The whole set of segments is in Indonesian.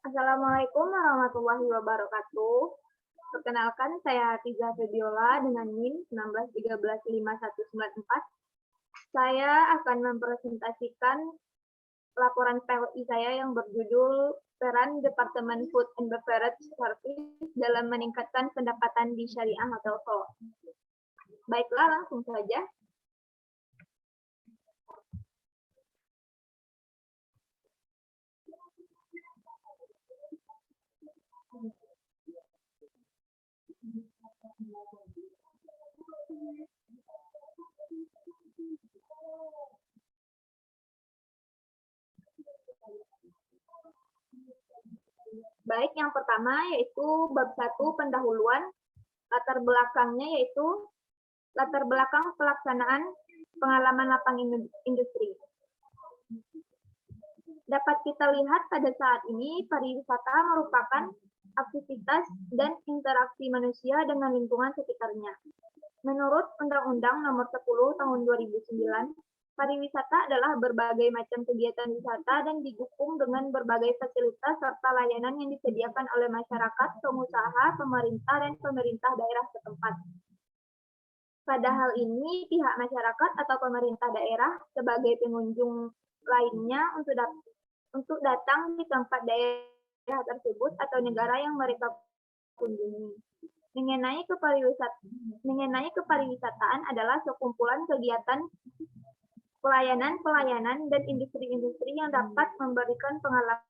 Assalamualaikum warahmatullahi wabarakatuh. Perkenalkan, saya Tiza Febiola dengan NIM 19135194. Saya akan mempresentasikan laporan PLI saya yang berjudul Peran Departemen Food and Beverage Service dalam meningkatkan pendapatan di Syariah Hotel Solo. Baiklah, langsung saja. Baik, yang pertama yaitu bab 1 pendahuluan. Latar belakangnya yaitu latar belakang pelaksanaan pengalaman lapang industri. Dapat kita lihat pada saat ini pariwisata merupakan aktivitas dan interaksi manusia dengan lingkungan sekitarnya. Menurut Undang-Undang Nomor 10 Tahun 2009, pariwisata adalah berbagai macam kegiatan wisata dan didukung dengan berbagai fasilitas serta layanan yang disediakan oleh masyarakat, pengusaha, pemerintah, dan pemerintah daerah setempat. Pada hal ini, pihak masyarakat atau pemerintah daerah sebagai pengunjung lainnya untuk datang di tempat daerah tersebut atau negara yang mereka kunjungi. Mengenai kepariwisataan adalah sekumpulan kegiatan pelayanan dan industri-industri yang dapat memberikan pengalaman.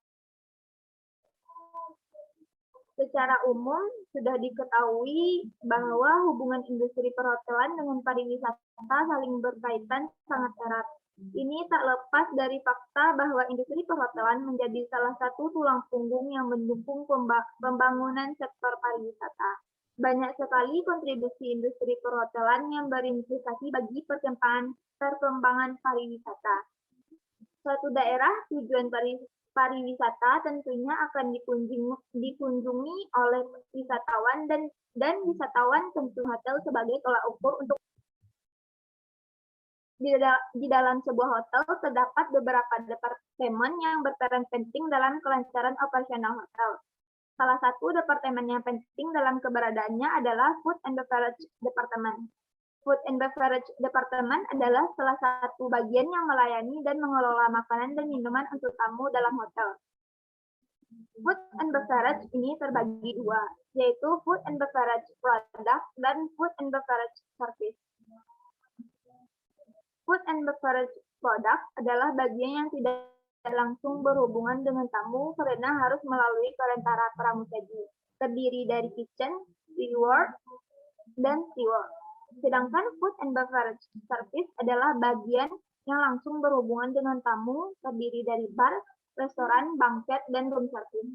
Secara umum, sudah diketahui bahwa hubungan industri perhotelan dengan pariwisata saling berkaitan sangat erat. Ini tak lepas dari fakta bahwa industri perhotelan menjadi salah satu tulang punggung yang mendukung pembangunan sektor pariwisata. Banyak sekali kontribusi industri perhotelan yang berimplikasi bagi perkembangan pariwisata. Suatu daerah tujuan pariwisata tentunya akan dikunjungi oleh wisatawan dan wisatawan tentu hotel sebagai tolak ukur untuk di dalam sebuah hotel terdapat beberapa departemen yang berperan penting dalam kelancaran operasional hotel. Salah satu departemen yang penting dalam keberadaannya adalah Food and Beverage Department. Food and Beverage Department adalah salah satu bagian yang melayani dan mengelola makanan dan minuman untuk tamu dalam hotel. Food and Beverage ini terbagi dua, yaitu Food and Beverage Product dan Food and Beverage Service. Food and Beverage Product adalah bagian yang tidak langsung berhubungan dengan tamu karena harus melalui perantara pramusaji, terdiri dari kitchen, steward, dan steward. Sedangkan Food and Beverage Service adalah bagian yang langsung berhubungan dengan tamu, terdiri dari bar, restoran, banquet, dan room service.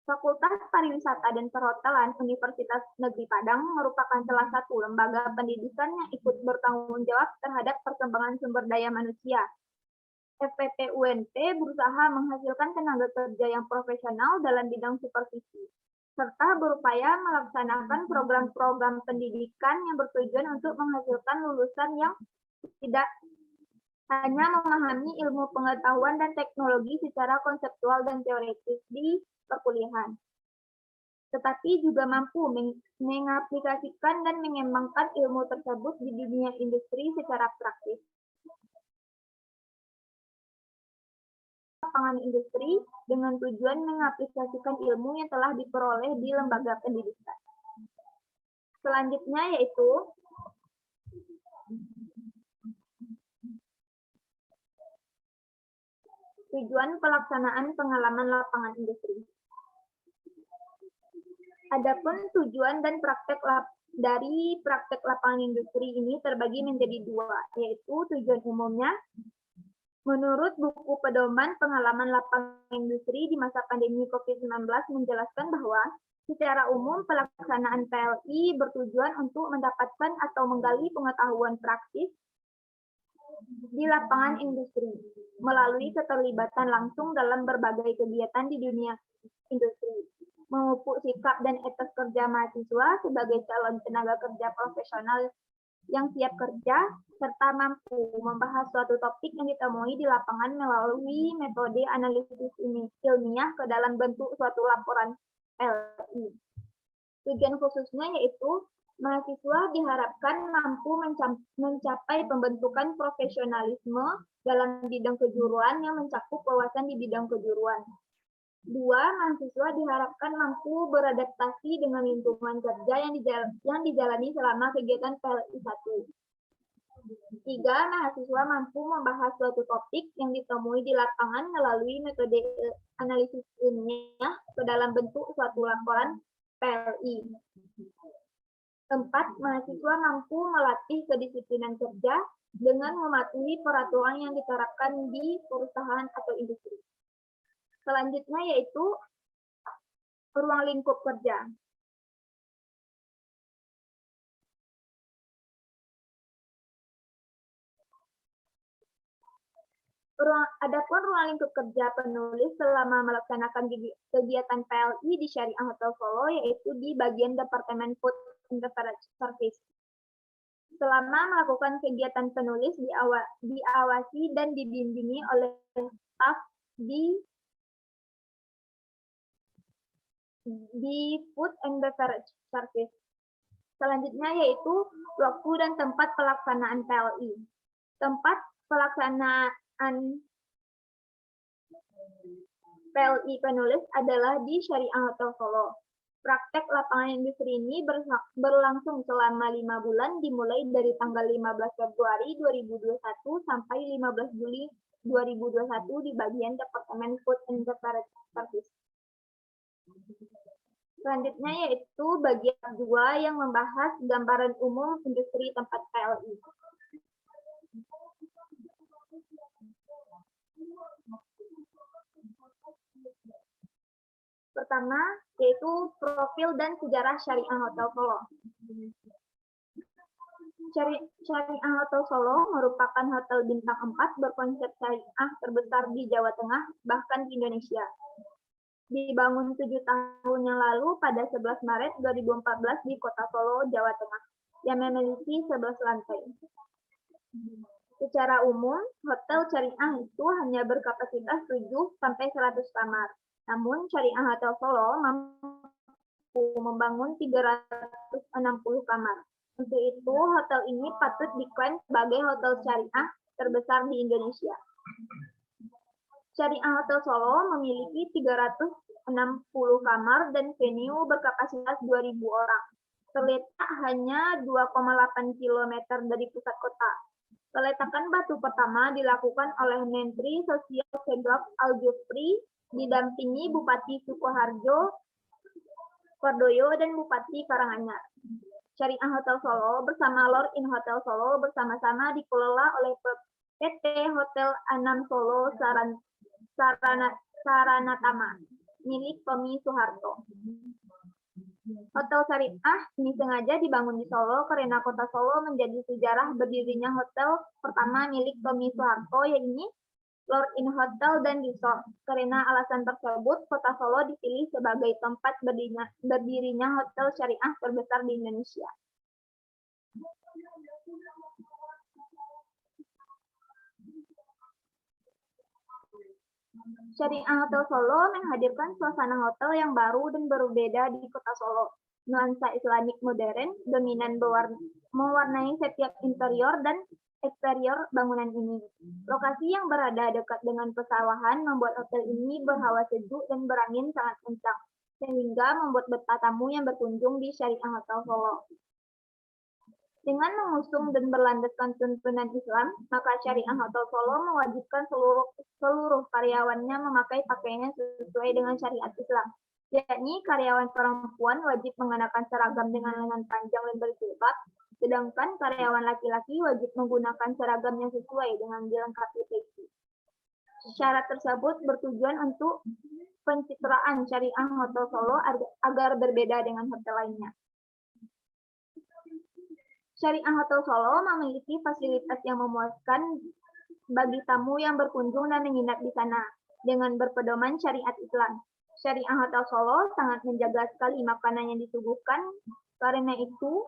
Fakultas Pariwisata dan Perhotelan Universitas Negeri Padang merupakan salah satu lembaga pendidikan yang ikut bertanggung jawab terhadap perkembangan sumber daya manusia. FPP UNP berusaha menghasilkan tenaga kerja yang profesional dalam bidang supervisi, serta berupaya melaksanakan program-program pendidikan yang bertujuan untuk menghasilkan lulusan yang tidak hanya memahami ilmu pengetahuan dan teknologi secara konseptual dan teoretis di perkuliahan, tetapi juga mampu mengaplikasikan dan mengembangkan ilmu tersebut di dunia industri secara praktis. Lapangan industri dengan tujuan mengaplikasikan ilmu yang telah diperoleh di lembaga pendidikan. Selanjutnya yaitu tujuan pelaksanaan pengalaman lapangan industri. Adapun tujuan dan praktek lapangan industri ini terbagi menjadi dua, yaitu tujuan umumnya. Menurut buku pedoman pengalaman lapangan industri di masa pandemi COVID-19 menjelaskan bahwa secara umum pelaksanaan PLI bertujuan untuk mendapatkan atau menggali pengetahuan praktis di lapangan industri melalui keterlibatan langsung dalam berbagai kegiatan di dunia industri, memupuk sikap dan etos kerja mahasiswa sebagai calon tenaga kerja profesional yang siap kerja, serta mampu membahas suatu topik yang ditemui di lapangan melalui metode analisis ilmiah ke dalam bentuk suatu laporan PLI. Tujuan khususnya yaitu mahasiswa diharapkan mampu mencapai pembentukan profesionalisme dalam bidang kejuruan yang mencakup wawasan di bidang kejuruan. 2. Mahasiswa diharapkan mampu beradaptasi dengan lingkungan kerja yang dijalani selama kegiatan PLI 1. 3. Mahasiswa mampu membahas suatu topik yang ditemui di lapangan melalui metode analisis ilmiah ke dalam bentuk suatu laporan PLI. 4. Mahasiswa mampu melatih kedisiplinan kerja dengan mematuhi peraturan yang diterapkan di perusahaan atau industri. Selanjutnya yaitu ruang lingkup kerja. Adapun ruang lingkup kerja penulis selama melaksanakan kegiatan PLI di Syariah Hotel Solo yaitu di bagian Departemen Food and Beverage Service. Selama melakukan kegiatan penulis diawasi dan dibimbingi oleh staf di Food and Beverage Service. Selanjutnya yaitu waktu dan tempat pelaksanaan PLI. Tempat pelaksanaan PLI penulis adalah di Syariah Hotel Solo. Praktek lapangan industri ini berlangsung selama 5 bulan dimulai dari tanggal 15 Februari 2021 sampai 15 Juli 2021 di bagian Departemen Food and Beverage Service. Selanjutnya yaitu bagian 2 yang membahas gambaran umum industri tempat PLI. Pertama, yaitu profil dan sejarah Syariah Hotel Solo. Syariah Hotel Solo merupakan hotel bintang 4 berkonsep syariah terbesar di Jawa Tengah, bahkan di Indonesia. Dibangun 7 tahun yang lalu pada 11 Maret 2014 di Kota Solo, Jawa Tengah, yang memiliki 11 lantai. Secara umum, hotel syariah itu hanya berkapasitas 7-100 kamar. Namun, Syariah Hotel Solo mampu membangun 360 kamar. Untuk itu, hotel ini patut diklaim sebagai hotel syariah terbesar di Indonesia. Syariah Hotel Solo memiliki 360 kamar dan venue berkapasitas 2.000 orang. Terletak hanya 2,8 km dari pusat kota. Peletakan batu pertama dilakukan oleh Menteri Sosial Segaf Al-Jufri, didampingi Bupati Sukoharjo, Wardoyo, dan Bupati Karanganyar. Syariah Hotel Solo bersama Lord Inn Hotel Solo bersama-sama dikelola oleh PT Hotel Anam Solo Saranatama, milik Tommy Soeharto. Hotel syariah ini sengaja dibangun di Solo karena kota Solo menjadi sejarah berdirinya hotel pertama milik Tommy Soeharto, yaitu Lord Inn Hotel dan Resort. Karena alasan tersebut, kota Solo dipilih sebagai tempat berdirinya hotel syariah terbesar di Indonesia. Syariah Hotel Solo menghadirkan suasana hotel yang baru dan berbeda di kota Solo. Nuansa Islamik modern dominan mewarnai setiap interior dan eksterior bangunan ini. Lokasi yang berada dekat dengan pesawahan membuat hotel ini berhawa sejuk dan berangin sangat kencang, sehingga membuat betah tamu yang berkunjung di Syariah Hotel Solo. Dengan mengusung dan berlandaskan tuntunan Islam, maka Syariah Hotel Solo mewajibkan seluruh karyawannya memakai pakaian sesuai dengan syariat Islam, yakni karyawan perempuan wajib mengenakan seragam dengan lengan panjang dan berjilbab, sedangkan karyawan laki-laki wajib menggunakan seragam yang sesuai dengan dilengkapi peci. Syarat tersebut bertujuan untuk pencitraan Syariah Hotel Solo agar berbeda dengan hotel lainnya. Syariah Hotel Solo memiliki fasilitas yang memuaskan bagi tamu yang berkunjung dan menginap di sana dengan berpedoman syariat Islam. Syariah Hotel Solo sangat menjaga sekali makanan yang disuguhkan, karena itu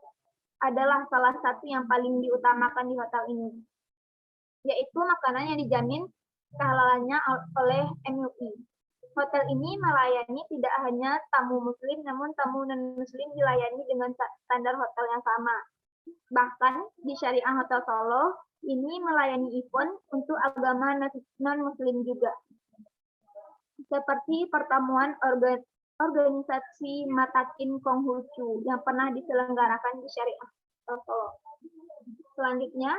adalah salah satu yang paling diutamakan di hotel ini, yaitu makanan yang dijamin kehalalannya oleh MUI. Hotel ini melayani tidak hanya tamu muslim, namun tamu non-muslim dilayani dengan standar hotel yang sama. Bahkan di Syariah Hotel Solo, ini melayani event untuk agama non-muslim juga. Seperti pertemuan organisasi Matakin Konghucu yang pernah diselenggarakan di Syariah Hotel Solo. Selanjutnya,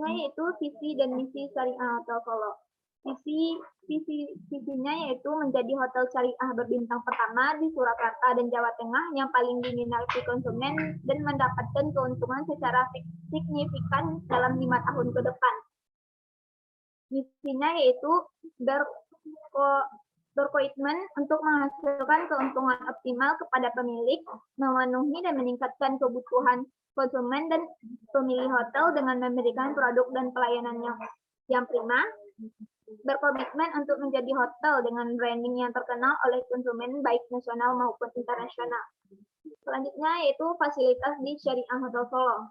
yaitu visi dan misi Syariah Hotel Solo. Visinya yaitu menjadi hotel syariah berbintang pertama di Surakarta dan Jawa Tengah yang paling diminati konsumen dan mendapatkan keuntungan secara signifikan dalam 5 tahun ke depan. Misinya yaitu berkomitmen untuk menghasilkan keuntungan optimal kepada pemilik, memenuhi dan meningkatkan kebutuhan konsumen dan pemilik hotel dengan memberikan produk dan pelayanan yang prima, berkomitmen untuk menjadi hotel dengan branding yang terkenal oleh konsumen baik nasional maupun internasional. Selanjutnya yaitu fasilitas di Syariah Hotel Solo.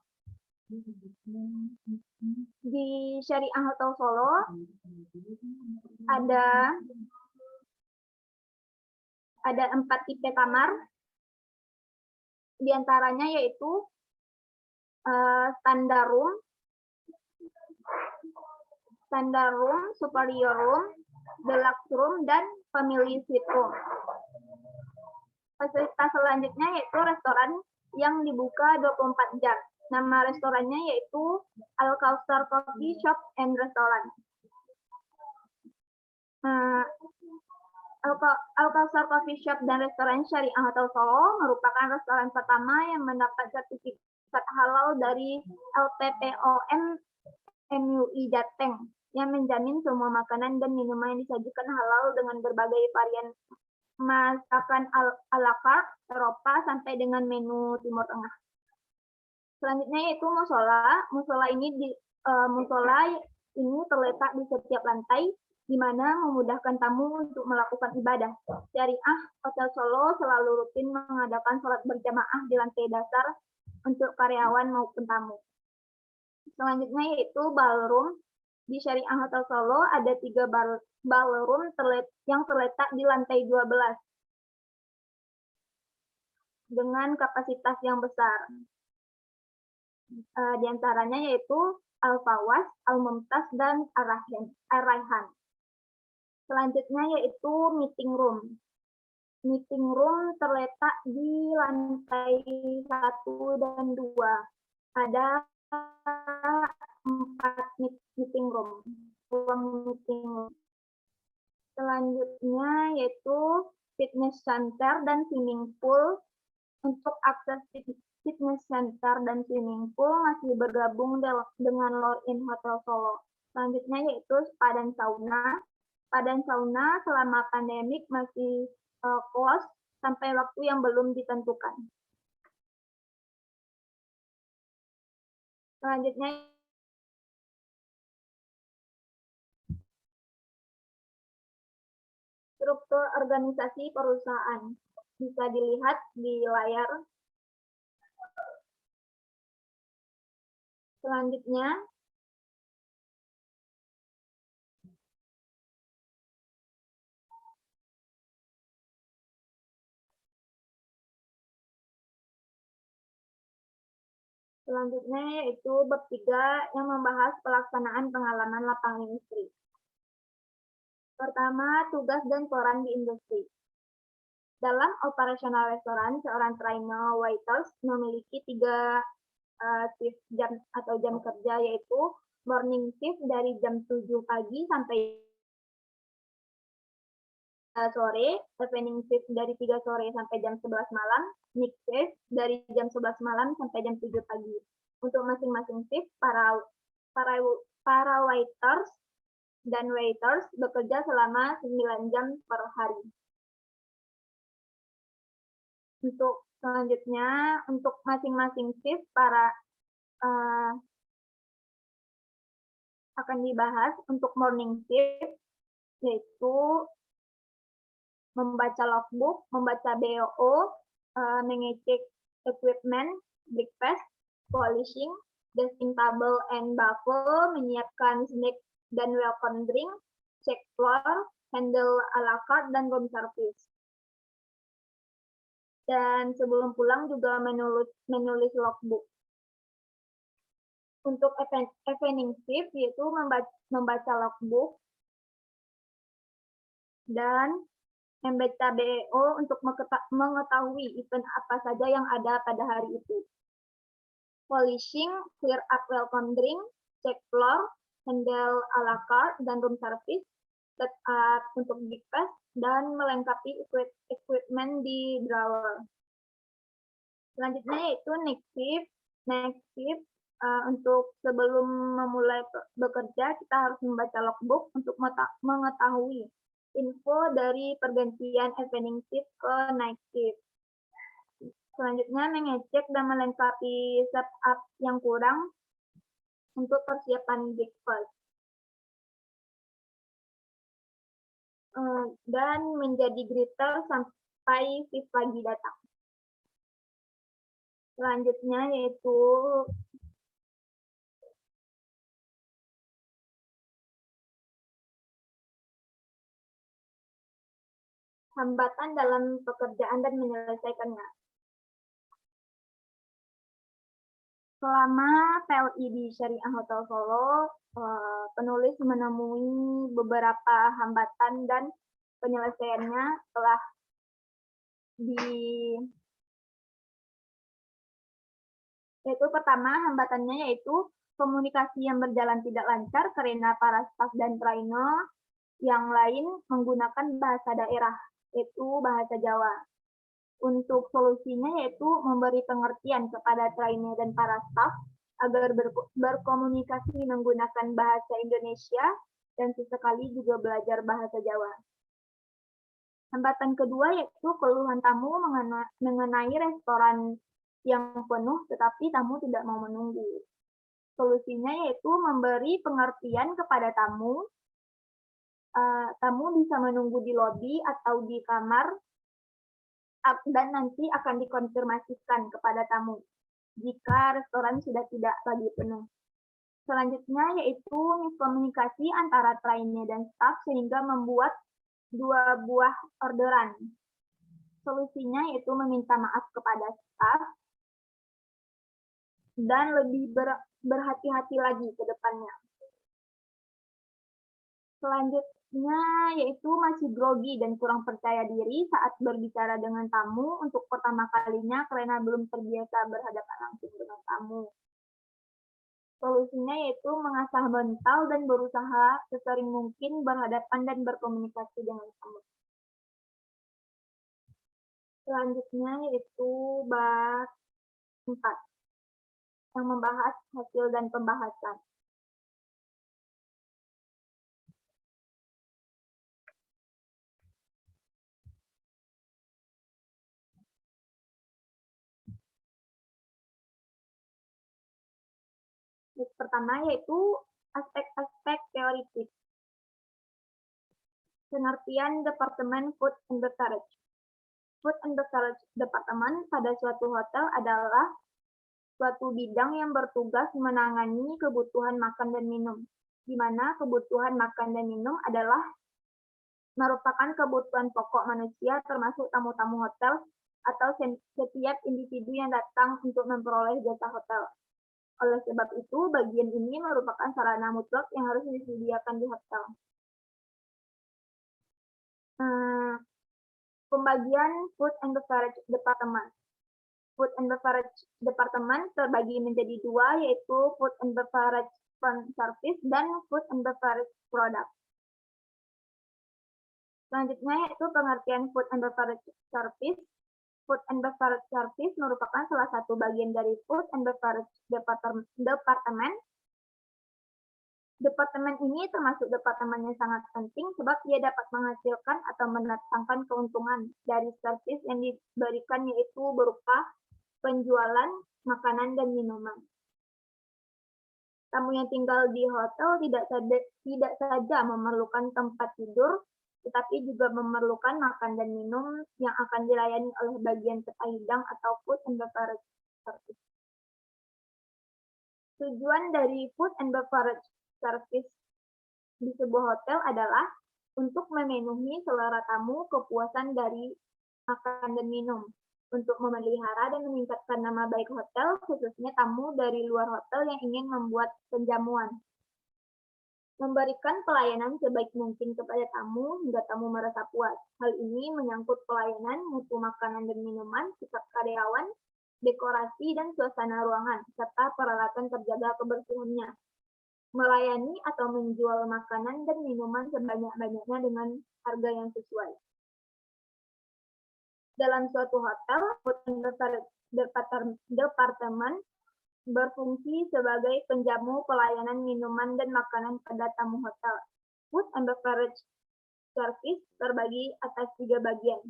Di Syariah Hotel Solo ada 4 tipe kamar, diantaranya yaitu standar room, superior room, deluxe room, dan family suite room. Fasilitas selanjutnya yaitu restoran yang dibuka 24 jam. Nama restorannya yaitu Al-Kausar Coffee Shop and Restaurant. Al-Kausar Coffee Shop dan Restoran Syariah Hotel Solo merupakan restoran pertama yang mendapat sertifikat halal dari LPPOM MUI Jateng yang menjamin semua makanan dan minuman yang disajikan halal dengan berbagai varian masakan ala carte Eropa sampai dengan menu Timur Tengah. Selanjutnya yaitu musola. Musola ini terletak di setiap lantai, di mana memudahkan tamu untuk melakukan ibadah. Syariah Hotel Solo selalu rutin mengadakan sholat berjamaah di lantai dasar untuk karyawan maupun tamu. Selanjutnya yaitu ballroom. Di Syariah Hotel Solo ada 3 ballroom yang terletak di lantai 12 dengan kapasitas yang besar. Di antaranya yaitu Al-Fawaz, Al-Mumtaz, dan Ar-Rayhan. Selanjutnya yaitu meeting room. Meeting room terletak di lantai 1 dan 2. Ada 4 meeting room. Selanjutnya yaitu fitness center dan swimming pool. Untuk akses fitness center dan swimming pool masih bergabung dengan Lor'in Hotel Solo. Selanjutnya yaitu spa dan sauna. Spa dan sauna selama pandemik masih close sampai waktu yang belum ditentukan. Selanjutnya struktur organisasi perusahaan bisa dilihat di layar. Selanjutnya yaitu bab 3 yang membahas pelaksanaan pengalaman lapangan industri. Pertama, tugas dan peran di industri. Dalam operasional restoran, seorang trainer waiters memiliki 3 shift jam atau jam kerja, yaitu morning shift dari jam 7 pagi sampai sore, evening shift dari 3 sore sampai jam 11 malam, night shift dari jam 11 malam sampai jam 7 pagi. Untuk masing-masing shift, para waiters dan waiters bekerja selama 9 jam per hari. Untuk selanjutnya, untuk masing-masing shift, para akan dibahas untuk morning shift, yaitu membaca logbook, membaca BOO, mengecek equipment, breakfast, polishing, dusting table and buffle, menyiapkan snack dan welcome drink, cek floor, handle a la carte, dan room service. Dan sebelum pulang juga menulis logbook. Untuk evening shift yaitu membaca logbook dan membaca BEO untuk mengetahui event apa saja yang ada pada hari itu. Polishing, clear up welcome drink, check floor, handle a la carte, dan room service, set up untuk breakfast, dan melengkapi equipment di drawer. Selanjutnya yaitu next shift. Untuk sebelum memulai bekerja, kita harus membaca logbook untuk mengetahui info dari pergantian evening shift ke night shift. Selanjutnya mengecek dan melengkapi setup yang kurang untuk persiapan breakfast. Dan menjadi greeter sampai shift lagi datang. Selanjutnya yaitu hambatan dalam pekerjaan dan menyelesaikannya. Selama PLI di Syariah Hotel Solo, penulis menemui beberapa hambatan dan penyelesaiannya telah yaitu pertama, hambatannya yaitu komunikasi yang berjalan tidak lancar karena para staf dan trainer yang lain menggunakan bahasa daerah, yaitu bahasa Jawa. Untuk solusinya yaitu memberi pengertian kepada trainer dan para staf agar berkomunikasi menggunakan bahasa Indonesia dan sesekali juga belajar bahasa Jawa. Hambatan kedua yaitu keluhan tamu mengenai restoran yang penuh tetapi tamu tidak mau menunggu. Solusinya yaitu memberi pengertian kepada tamu. Tamu bisa menunggu di lobi atau di kamar dan nanti akan dikonfirmasikan kepada tamu jika restoran sudah tidak lagi penuh. Selanjutnya yaitu miskomunikasi antara trainer dan staf sehingga membuat dua buah orderan. Solusinya yaitu meminta maaf kepada staf dan lebih berhati-hati lagi ke depannya. Selanjutnya yaitu masih grogi dan kurang percaya diri saat berbicara dengan tamu untuk pertama kalinya karena belum terbiasa berhadapan langsung dengan tamu. Solusinya yaitu mengasah mental dan berusaha sesering mungkin berhadapan dan berkomunikasi dengan tamu. Selanjutnya yaitu bab 4 yang membahas hasil dan pembahasan. Pertama yaitu aspek-aspek teoritis. Pengertian Departemen Food and Beverage. Food and Beverage Department pada suatu hotel adalah suatu bidang yang bertugas menangani kebutuhan makan dan minum, di mana kebutuhan makan dan minum adalah merupakan kebutuhan pokok manusia termasuk tamu-tamu hotel atau setiap individu yang datang untuk memperoleh jasa hotel. Oleh sebab itu, bagian ini merupakan sarana mutlak yang harus disediakan di hotel. Pembagian Food and Beverage Department. Food and Beverage Department terbagi menjadi dua, yaitu Food and Beverage Front Service dan Food and Beverage Product. Selanjutnya yaitu pengertian Food and Beverage Service. Food and Beverage Service merupakan salah satu bagian dari Food and Beverage Department. Departemen ini termasuk departemen yang sangat penting sebab ia dapat menghasilkan atau mendatangkan keuntungan dari servis yang diberikan yaitu berupa penjualan makanan dan minuman. Tamu yang tinggal di hotel tidak saja memerlukan tempat tidur, tetapi juga memerlukan makan dan minum yang akan dilayani oleh bagian peta hidang atau food and beverage service. Tujuan dari food and beverage service di sebuah hotel adalah untuk memenuhi selera tamu kepuasan dari makan dan minum, untuk memelihara dan meningkatkan nama baik hotel, khususnya tamu dari luar hotel yang ingin membuat penjamuan. Memberikan pelayanan sebaik mungkin kepada tamu hingga tamu merasa puas. Hal ini menyangkut pelayanan, mutu makanan dan minuman, sikap karyawan, dekorasi dan suasana ruangan, serta peralatan terjaga kebersihannya. Melayani atau menjual makanan dan minuman sebanyak-banyaknya dengan harga yang sesuai. Dalam suatu hotel, food and beverage departemen berfungsi sebagai penjamu pelayanan minuman dan makanan pada tamu hotel. Food and beverage service terbagi atas 3 bagian.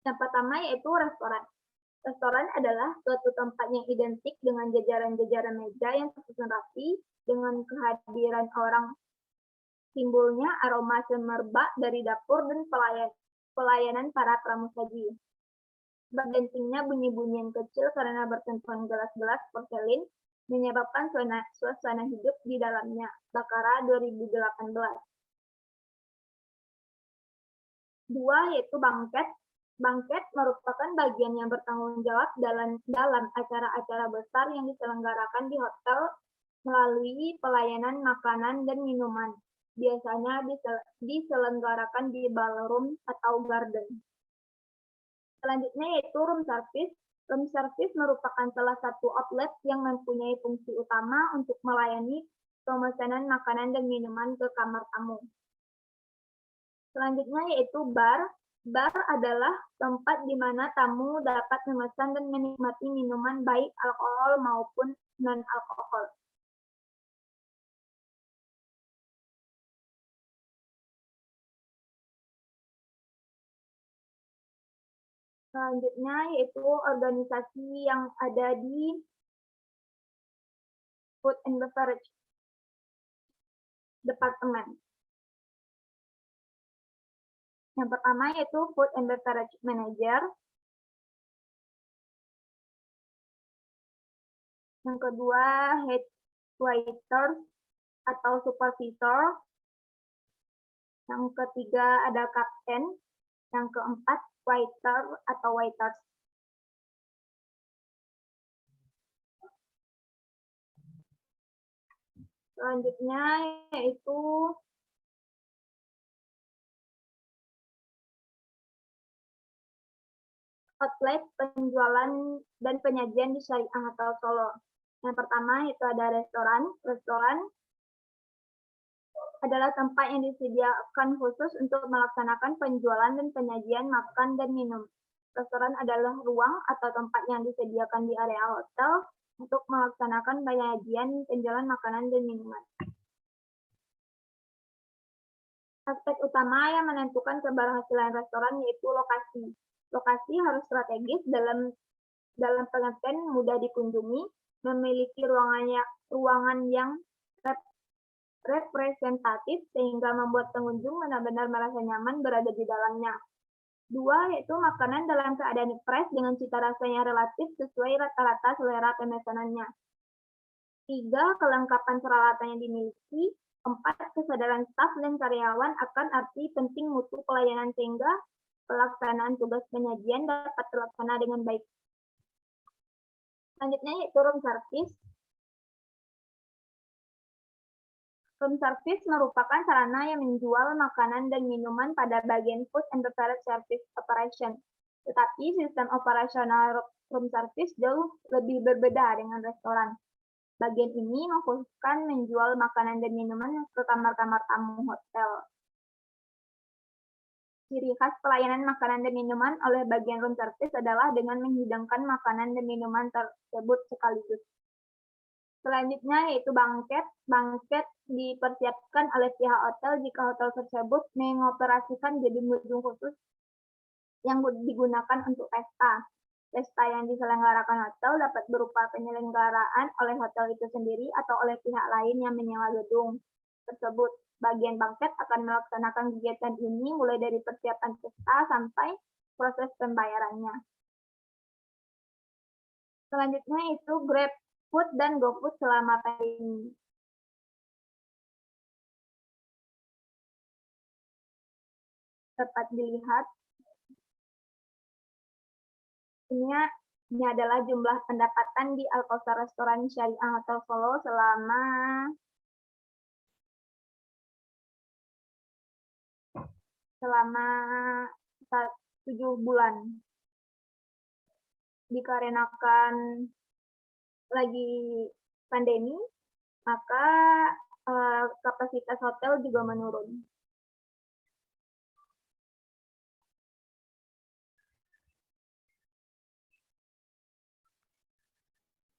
Yang pertama yaitu restoran. Restoran adalah suatu tempat yang identik dengan jajaran-jajaran meja yang tersusun rapi dengan kehadiran orang. Timbulnya aroma semerbak dari dapur dan pelayanan para pramusaji. Berdentingnya bunyi-bunyian kecil karena bersentuhan gelas-gelas porselin menyebabkan suasana hidup di dalamnya. Bakara 2018. 2 yaitu bangket. Bangket merupakan bagian yang bertanggung jawab dalam acara-acara besar yang diselenggarakan di hotel melalui pelayanan makanan dan minuman. Biasanya diselenggarakan di ballroom atau garden. Selanjutnya yaitu room service. Room service merupakan salah satu outlet yang mempunyai fungsi utama untuk melayani pemesanan makanan dan minuman ke kamar tamu. Selanjutnya yaitu bar. Bar adalah tempat di mana tamu dapat memesan dan menikmati minuman baik alkohol maupun non-alkohol. Selanjutnya yaitu organisasi yang ada di food and beverage departemen. Yang pertama yaitu food and beverage manager. Yang kedua head waiter atau supervisor. Yang ketiga ada kapten. Yang keempat waiter atau waiters. Selanjutnya yaitu outlet penjualan dan penyajian di Syariah Hotel Solo. Yang pertama itu ada restoran. Restoran adalah tempat yang disediakan khusus untuk melaksanakan penjualan dan penyajian makan dan minum. Restoran adalah ruang atau tempat yang disediakan di area hotel untuk melaksanakan penyajian penjualan makanan dan minuman. Aspek utama yang menentukan keberhasilan restoran yaitu lokasi. Lokasi harus strategis dalam pengertian mudah dikunjungi, memiliki ruangan yang representatif sehingga membuat pengunjung benar-benar merasa nyaman berada di dalamnya. 2 yaitu makanan dalam keadaan fresh dengan cita rasa yang relatif sesuai rata-rata selera pemesanannya. 3 kelengkapan peralatan yang dimiliki. 4 kesadaran staf dan karyawan akan arti penting mutu pelayanan sehingga pelaksanaan tugas penyajian dapat terlaksana dengan baik. Selanjutnya yaitu room service. Room service merupakan sarana yang menjual makanan dan minuman pada bagian food and beverage service operation. Tetapi sistem operasional room service jauh lebih berbeda dengan restoran. Bagian ini mengkhususkan menjual makanan dan minuman ke kamar-kamar tamu hotel. Ciri khas pelayanan makanan dan minuman oleh bagian room service adalah dengan menghidangkan makanan dan minuman tersebut sekaligus. Selanjutnya yaitu bangket. Bangket dipersiapkan oleh pihak hotel jika hotel tersebut mengoperasikan gedung-gedung khusus yang digunakan untuk pesta. Pesta yang diselenggarakan hotel dapat berupa penyelenggaraan oleh hotel itu sendiri atau oleh pihak lain yang menyewa gedung tersebut. Bagian banket akan melaksanakan kegiatan ini mulai dari persiapan pesta sampai proses pembayarannya. Selanjutnya itu GrabFood dan GoFood selama pandemi. Dapat dilihat, ini adalah jumlah pendapatan di Al-Kausar Restoran Syariah Hotel Solo selama 7 bulan. Dikarenakan lagi pandemi, maka kapasitas hotel juga menurun.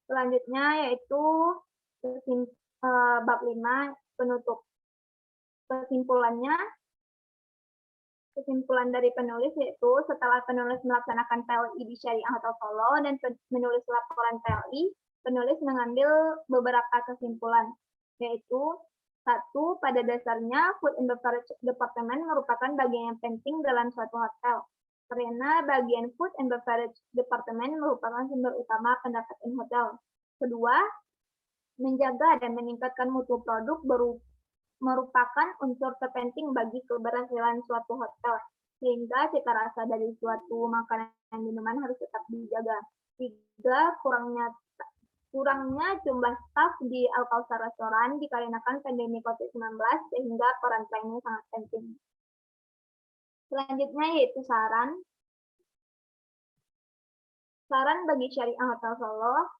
Selanjutnya yaitu bab 5 penutup. Kesimpulan dari penulis yaitu setelah penulis melaksanakan PLI di Syariah Hotel Solo dan menulis laporan PLI, penulis mengambil beberapa kesimpulan, yaitu 1. Pada dasarnya, Food and Beverage Department merupakan bagian yang penting dalam suatu hotel, karena bagian Food and Beverage Department merupakan sumber utama pendapatan hotel. Kedua, menjaga dan meningkatkan mutu produk merupakan unsur terpenting bagi keberhasilan suatu hotel, sehingga cita rasa dari suatu makanan dan minuman harus tetap dijaga. 3. Kurangnya jumlah staf di Al-Kausar Restoran dikarenakan pandemi COVID-19, sehingga peran planning sangat penting. Selanjutnya yaitu saran bagi Syariah Hotel Solo.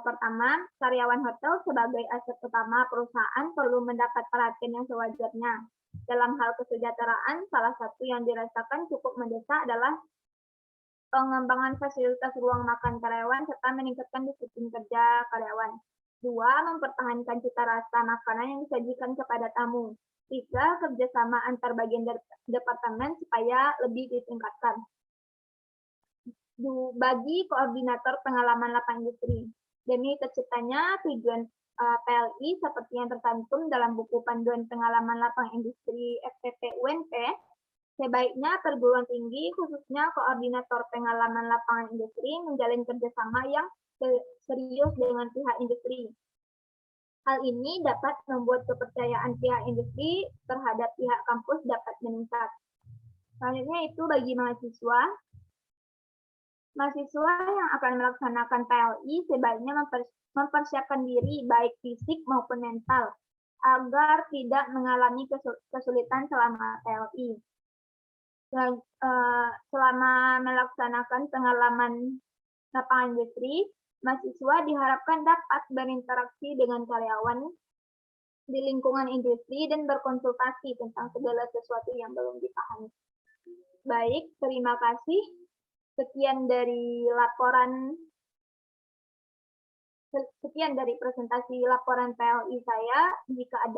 Pertama, karyawan hotel sebagai aset utama perusahaan perlu mendapat perhatian yang sewajarnya. Dalam hal kesejahteraan, salah satu yang dirasakan cukup mendesak adalah pengembangan fasilitas ruang makan karyawan serta meningkatkan disiplin kerja karyawan. 2. Mempertahankan cita rasa makanan yang disajikan kepada tamu. 3. Kerjasama antar bagian departemen supaya lebih ditingkatkan. Bagi koordinator pengalaman lapang industri. Demi terciptanya tujuan PLI seperti yang tercantum dalam buku panduan pengalaman lapang industri FPP UNP, sebaiknya perguruan tinggi khususnya koordinator pengalaman lapangan industri menjalin kerjasama yang serius dengan pihak industri. Hal ini dapat membuat kepercayaan pihak industri terhadap pihak kampus dapat meningkat. Selanjutnya itu bagi mahasiswa. Mahasiswa yang akan melaksanakan PLI sebaiknya mempersiapkan diri baik fisik maupun mental agar tidak mengalami kesulitan selama PLI. Selama melaksanakan pengalaman lapangan industri, mahasiswa diharapkan dapat berinteraksi dengan karyawan di lingkungan industri dan berkonsultasi tentang segala sesuatu yang belum dipahami. Baik, terima kasih. Sekian dari presentasi laporan PLI saya. Jika ada